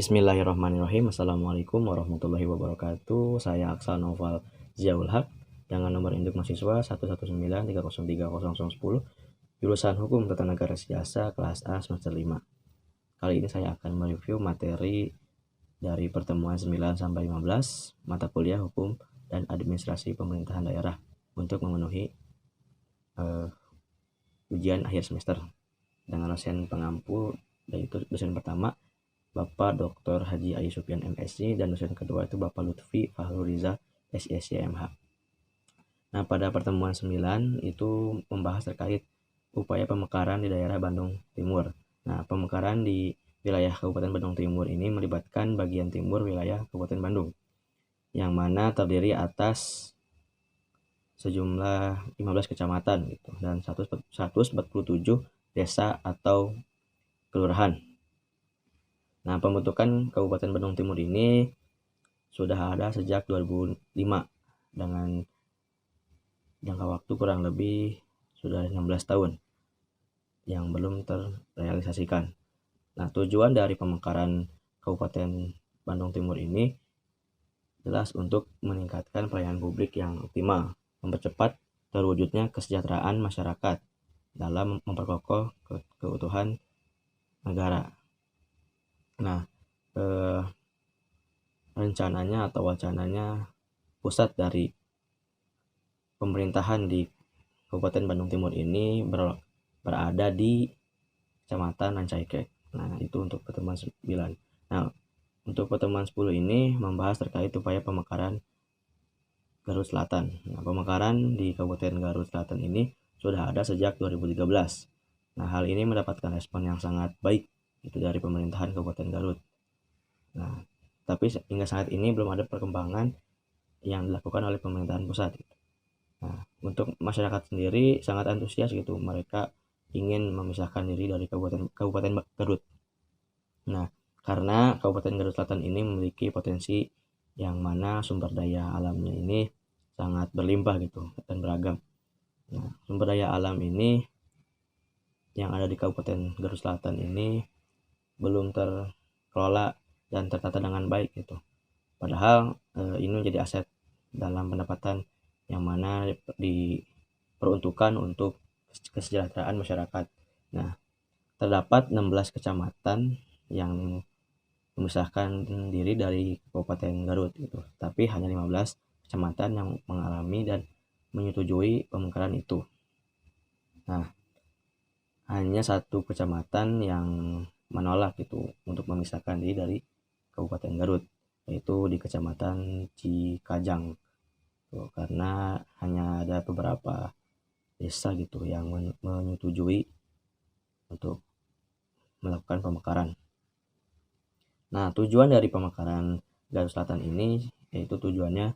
Bismillahirrahmanirrahim. Assalamualaikum warahmatullahi wabarakatuh. Saya Aksa Noval Ziaul Haq dengan nomor induk mahasiswa 119303010, jurusan Hukum Tata Negara Siasa kelas A semester 5. Kali ini saya akan mereview materi dari pertemuan 9 sampai 15 mata kuliah Hukum dan Administrasi Pemerintahan Daerah untuk memenuhi ujian akhir semester dengan dosen pengampu, yaitu dosen pertama Bapak Dr. Haji Ayi Sufyan MSc, dan dosen kedua itu Bapak Lutfi Fahruriza SSC MH. Nah, pada pertemuan 9 itu membahas terkait upaya pemekaran di daerah Bandung Timur. Nah, pemekaran di wilayah Kabupaten Bandung Timur ini melibatkan bagian timur wilayah Kabupaten Bandung, yang mana terdiri atas sejumlah 15 kecamatan gitu, dan 147 desa atau kelurahan. Nah, pembentukan Kabupaten Bandung Timur ini sudah ada sejak 2005 dengan jangka waktu kurang lebih sudah 16 tahun yang belum terrealisasikan. Nah, tujuan dari pemekaran Kabupaten Bandung Timur ini jelas untuk meningkatkan pelayanan publik yang optimal, mempercepat terwujudnya kesejahteraan masyarakat dalam memperkokoh keutuhan negara. Nah, rencananya atau wacananya pusat dari pemerintahan di Kabupaten Bandung Timur ini berada di Kecamatan Rancaikek. Nah, itu untuk pertemuan 9. Nah, untuk pertemuan 10 ini membahas terkait upaya pemekaran Garut Selatan. Nah, pemekaran di Kabupaten Garut Selatan ini sudah ada sejak 2013. Nah, hal ini mendapatkan respon yang sangat baik itu dari pemerintahan Kabupaten Garut. Nah, tapi hingga saat ini belum ada perkembangan yang dilakukan oleh pemerintahan pusat. Nah, untuk masyarakat sendiri sangat antusias gitu. Mereka ingin memisahkan diri dari Kabupaten Garut. Nah, karena Kabupaten Garut Selatan ini memiliki potensi yang mana sumber daya alamnya ini sangat berlimpah gitu dan beragam. Nah, sumber daya alam ini yang ada di Kabupaten Garut Selatan ini belum terkelola dan tertata dengan baik gitu. Padahal ini menjadi aset dalam pendapatan yang mana diperuntukkan untuk kesejahteraan masyarakat. Nah, terdapat 16 kecamatan yang memisahkan diri dari Kabupaten Garut gitu. Tapi hanya 15 kecamatan yang mengalami dan menyetujui pemekaran itu. Nah, hanya satu kecamatan yang menolak gitu untuk memisahkan diri dari Kabupaten Garut, yaitu di Kecamatan Cikajang. Tuh, karena hanya ada beberapa desa gitu yang menyetujui untuk melakukan pemekaran. Nah, tujuan dari pemekaran Garut Selatan ini yaitu tujuannya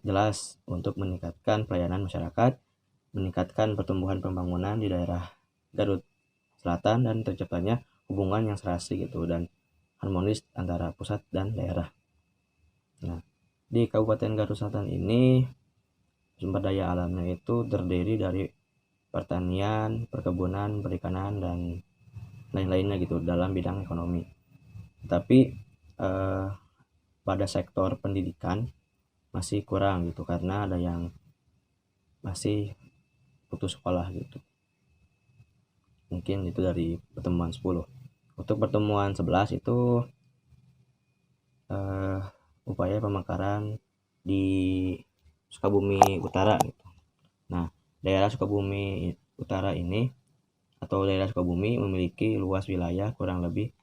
jelas untuk meningkatkan pelayanan masyarakat, meningkatkan pertumbuhan pembangunan di daerah Garut Selatan, dan terciptanya hubungan yang serasi gitu dan harmonis antara pusat dan daerah. Nah, di Kabupaten Garut Selatan ini sumber daya alamnya itu terdiri dari pertanian, perkebunan, perikanan, dan lain-lainnya gitu dalam bidang ekonomi. Tapi pada sektor pendidikan masih kurang gitu karena ada yang masih putus sekolah gitu. Mungkin itu dari pertemuan 10. Untuk pertemuan 11 itu upaya pemekaran di Sukabumi Utara gitu. Nah, daerah Sukabumi Utara ini atau daerah Sukabumi memiliki luas wilayah kurang lebih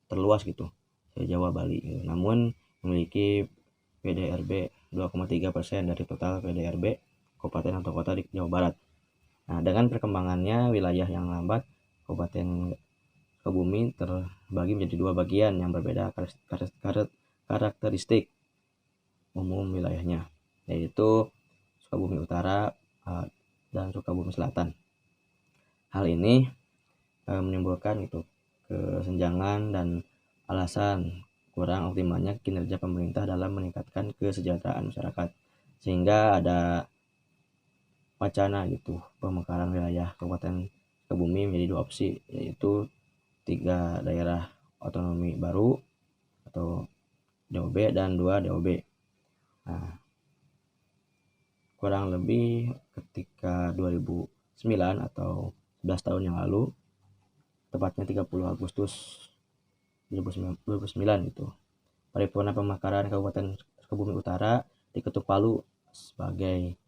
terluas gitu se-Jawa Bali. Namun memiliki PDRB 2,3% dari total PDRB kabupaten atau kota di Jawa Barat. Nah, dengan perkembangannya wilayah yang lambat, Kabupaten Sukabumi terbagi menjadi dua bagian yang berbeda karakteristik umum wilayahnya, yaitu Sukabumi Utara dan Sukabumi Selatan. Hal ini menimbulkan itu kesenjangan dan alasan kurang optimalnya kinerja pemerintah dalam meningkatkan kesejahteraan masyarakat, sehingga ada wacana gitu pemekaran wilayah Kabupaten Sukabumi menjadi dua opsi, yaitu 3 daerah otonomi baru atau DOB dan 2 DOB. Nah, kurang lebih ketika 2009 atau 11 tahun yang lalu, tepatnya 30 Agustus 2009 itu, Paripurna Pemekaran Kabupaten Sukabumi Utara diketuk palu sebagai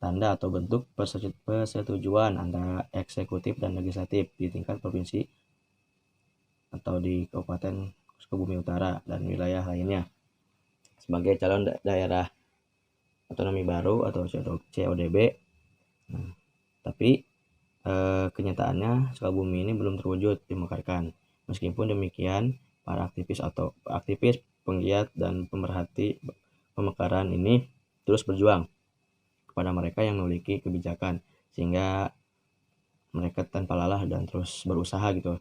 tanda atau bentuk persetujuan antara eksekutif dan legislatif di tingkat provinsi atau di Kabupaten Sukabumi Utara dan wilayah lainnya sebagai calon daerah otonomi baru atau CODB. Nah, tapi kenyataannya Sukabumi ini belum terwujud dimekarkan. Meskipun demikian, para aktivis penggiat dan pemerhati pemekaran ini terus berjuang kepada mereka yang memiliki kebijakan, sehingga mereka tanpa lelah dan terus berusaha gitu.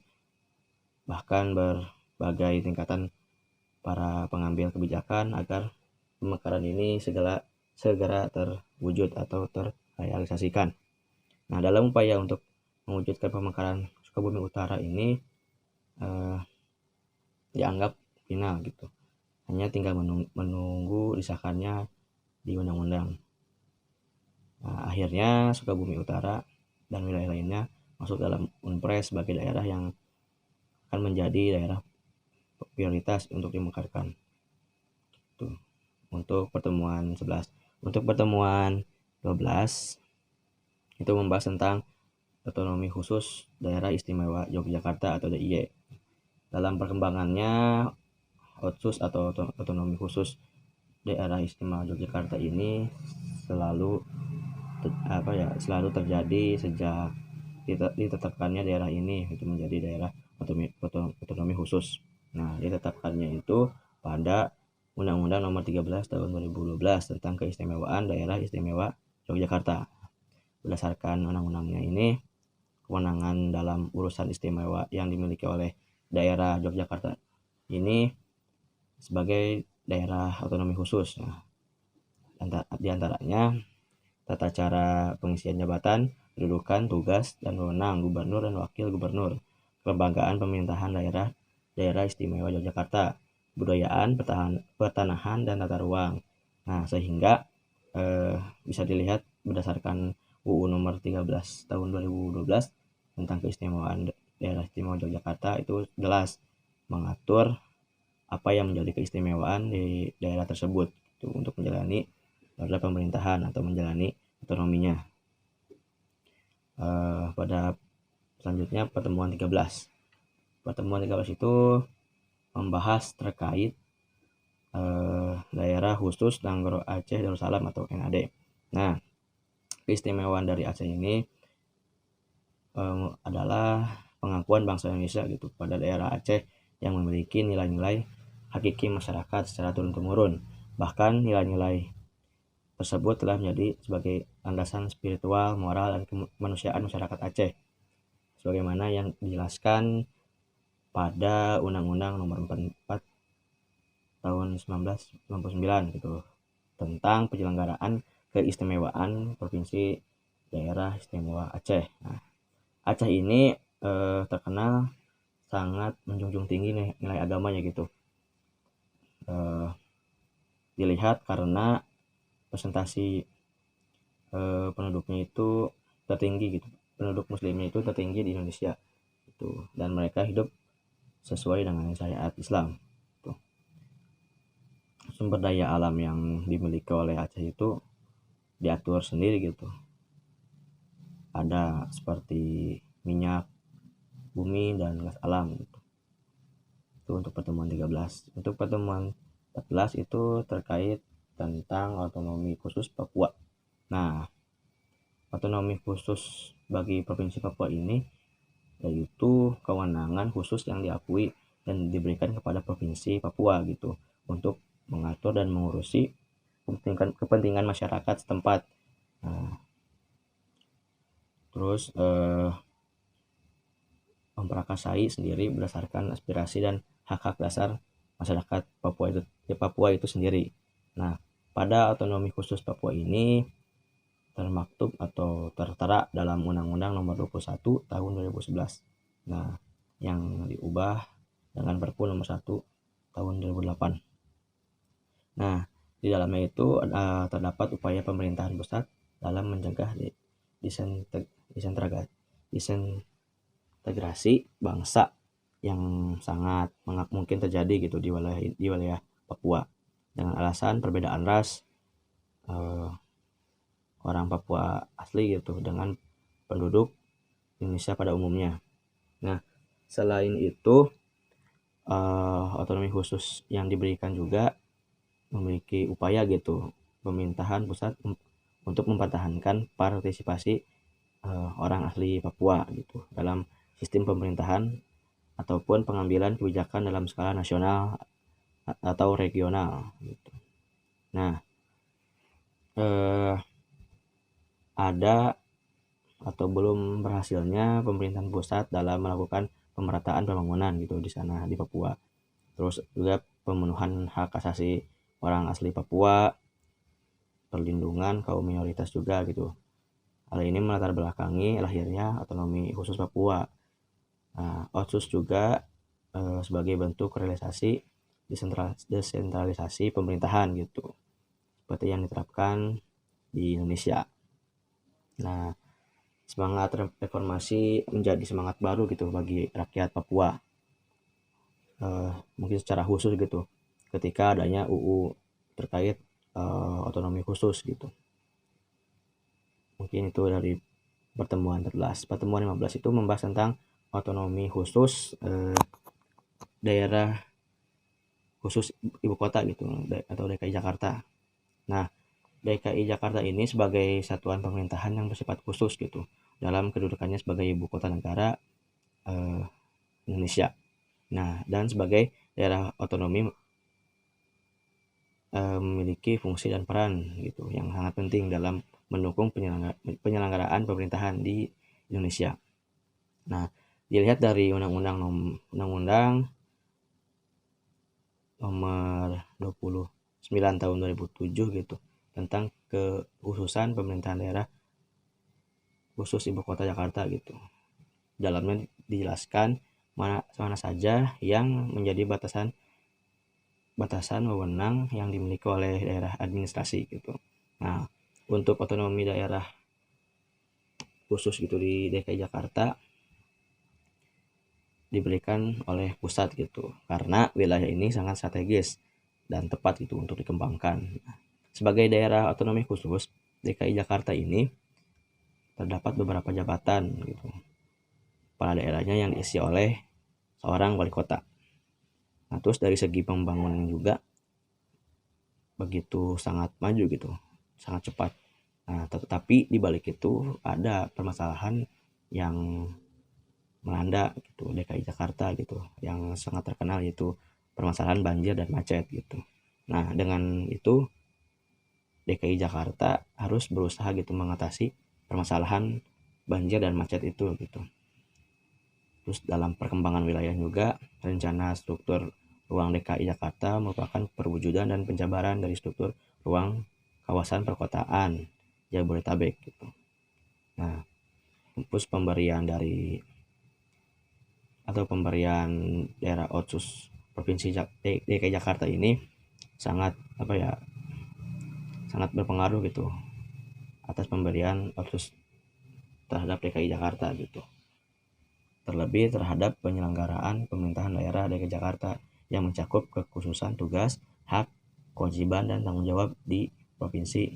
Bahkan berbagai tingkatan para pengambil kebijakan agar pemekaran ini segera terwujud atau terrealisasikan. Nah, dalam upaya untuk mewujudkan pemekaran Sukabumi Utara ini dianggap final gitu. Hanya tinggal menunggu disahkannya di undang-undang. Nah, akhirnya Sukabumi Utara dan wilayah lainnya masuk dalam Unpres sebagai daerah yang akan menjadi daerah prioritas untuk dimekarkan. Tuh, untuk pertemuan 11. Untuk pertemuan 12 itu membahas tentang otonomi khusus Daerah Istimewa Yogyakarta atau DIY. Dalam perkembangannya, OTSUS atau otonomi khusus Daerah Istimewa Yogyakarta ini selalu terjadi sejak ditetapkannya daerah ini itu menjadi daerah otonomi khusus. Nah, ditetapkannya itu pada Undang-Undang Nomor 13 Tahun 2012 tentang keistimewaan Daerah Istimewa Yogyakarta. Berdasarkan undang-undangnya ini, kewenangan dalam urusan istimewa yang dimiliki oleh daerah Yogyakarta ini sebagai daerah otonomi khusus. Nah, di antaranya tata cara pengisian jabatan, kedudukan, tugas, dan wewenang gubernur dan wakil gubernur, kelembagaan pemerintahan daerah istimewa Yogyakarta, budayaan, pertanahan, dan tata ruang. Nah, sehingga bisa dilihat berdasarkan UU nomor 13 tahun 2012 tentang keistimewaan daerah istimewa Yogyakarta itu jelas mengatur apa yang menjadi keistimewaan di daerah tersebut itu untuk menjalani roda pemerintahan atau menjalani otonominya. Pada selanjutnya pertemuan 13. Pertemuan 13 itu membahas terkait daerah khusus Nanggro Aceh Darussalam atau NAD. Nah, keistimewaan dari Aceh ini adalah pengakuan bangsa Indonesia gitu pada daerah Aceh yang memiliki nilai-nilai hakiki masyarakat secara turun-temurun. Bahkan nilai-nilai tersebut telah menjadi sebagai landasan spiritual, moral, dan kemanusiaan masyarakat Aceh, sebagaimana yang dijelaskan pada Undang-Undang Nomor 44 Tahun 1999 gitu tentang penyelenggaraan keistimewaan Provinsi Daerah Istimewa Aceh. Nah, Aceh ini terkenal sangat menjunjung tinggi nilai agamanya gitu. Dilihat karena presentasi penduduknya itu tertinggi gitu, penduduk muslimnya itu tertinggi di Indonesia gitu, dan mereka hidup sesuai dengan syariat Islam gitu. Sumber daya alam yang dimiliki oleh Aceh itu diatur sendiri gitu, ada seperti minyak bumi dan gas alam gitu. Itu untuk pertemuan 13. Untuk pertemuan 14 itu terkait tentang otonomi khusus Papua. Nah, otonomi khusus bagi Provinsi Papua ini yaitu kewenangan khusus yang diakui dan diberikan kepada Provinsi Papua gitu untuk mengatur dan mengurusi kepentingan masyarakat setempat. Nah, terus memprakarsai sendiri berdasarkan aspirasi dan hak-hak dasar masyarakat Papua itu sendiri. Nah, pada otonomi khusus Papua ini termaktub atau tertera dalam Undang-Undang Nomor 21 Tahun 2011. Nah, yang diubah dengan Perpu nomor 1 tahun 2008. Nah, di dalamnya itu terdapat upaya pemerintahan pusat dalam mencegah disintegrasi bangsa yang sangat mungkin terjadi gitu di wilayah Papua dengan alasan perbedaan ras orang Papua asli gitu dengan penduduk Indonesia pada umumnya. Nah, selain itu otonomi khusus yang diberikan juga memiliki upaya gitu pemerintahan pusat untuk mempertahankan partisipasi orang asli Papua gitu dalam sistem pemerintahan ataupun pengambilan kebijakan dalam skala nasional atau regional gitu. Nah, ada atau belum berhasilnya pemerintahan pusat dalam melakukan pemerataan pembangunan gitu di sana di Papua. Terus juga pemenuhan hak asasi orang asli Papua, perlindungan kaum minoritas juga gitu. Hal ini melatar belakangi lahirnya otonomi khusus Papua. Nah, OTSUS juga sebagai bentuk realisasi desentralisasi pemerintahan gitu, seperti yang diterapkan di Indonesia. Nah, semangat reformasi menjadi semangat baru gitu bagi rakyat Papua. Mungkin secara khusus gitu, ketika adanya UU terkait otonomi khusus gitu. Mungkin itu dari pertemuan 14. Pertemuan 15 itu membahas tentang otonomi khusus daerah khusus ibu kota gitu atau DKI Jakarta. Nah, DKI Jakarta ini sebagai satuan pemerintahan yang bersifat khusus gitu dalam kedudukannya sebagai ibu kota negara Indonesia. Nah, dan sebagai daerah otonomi memiliki fungsi dan peran gitu yang sangat penting dalam mendukung penyelenggaraan pemerintahan di Indonesia. Nah, dilihat dari Undang-Undang nomor 29 tahun 2007 gitu tentang kekhususan pemerintahan daerah khusus ibu kota Jakarta gitu. Dalamnya dijelaskan mana saja yang menjadi batasan wewenang yang dimiliki oleh daerah administrasi gitu. Nah, untuk otonomi daerah khusus gitu di DKI Jakarta diberikan oleh pusat gitu karena wilayah ini sangat strategis dan tepat gitu untuk dikembangkan. Sebagai daerah otonomi khusus, DKI Jakarta ini terdapat beberapa jabatan gitu. Kepala daerahnya yang diisi oleh seorang wali kota. Nah, terus dari segi pembangunan juga begitu sangat maju gitu, sangat cepat. Nah, tetapi di balik itu ada permasalahan yang melanda gitu DKI Jakarta gitu yang sangat terkenal yaitu permasalahan banjir dan macet gitu. Nah, dengan itu DKI Jakarta harus berusaha gitu mengatasi permasalahan banjir dan macet itu gitu. Terus dalam perkembangan wilayah juga rencana struktur ruang DKI Jakarta merupakan perwujudan dan penjabaran dari struktur ruang kawasan perkotaan Jabodetabek gitu. Nah, terus pemberian daerah OTSUS Provinsi DKI Jakarta ini sangat sangat berpengaruh gitu atas pemberian OTSUS terhadap DKI Jakarta gitu. Terlebih terhadap penyelenggaraan pemerintahan daerah DKI Jakarta yang mencakup kekhususan tugas, hak, kewajiban dan tanggung jawab di Provinsi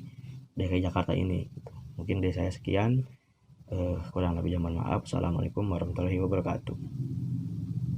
DKI Jakarta ini. Mungkin dari saya sekian. Kurang lebihnya mohon maaf. Assalamualaikum warahmatullahi wabarakatuh.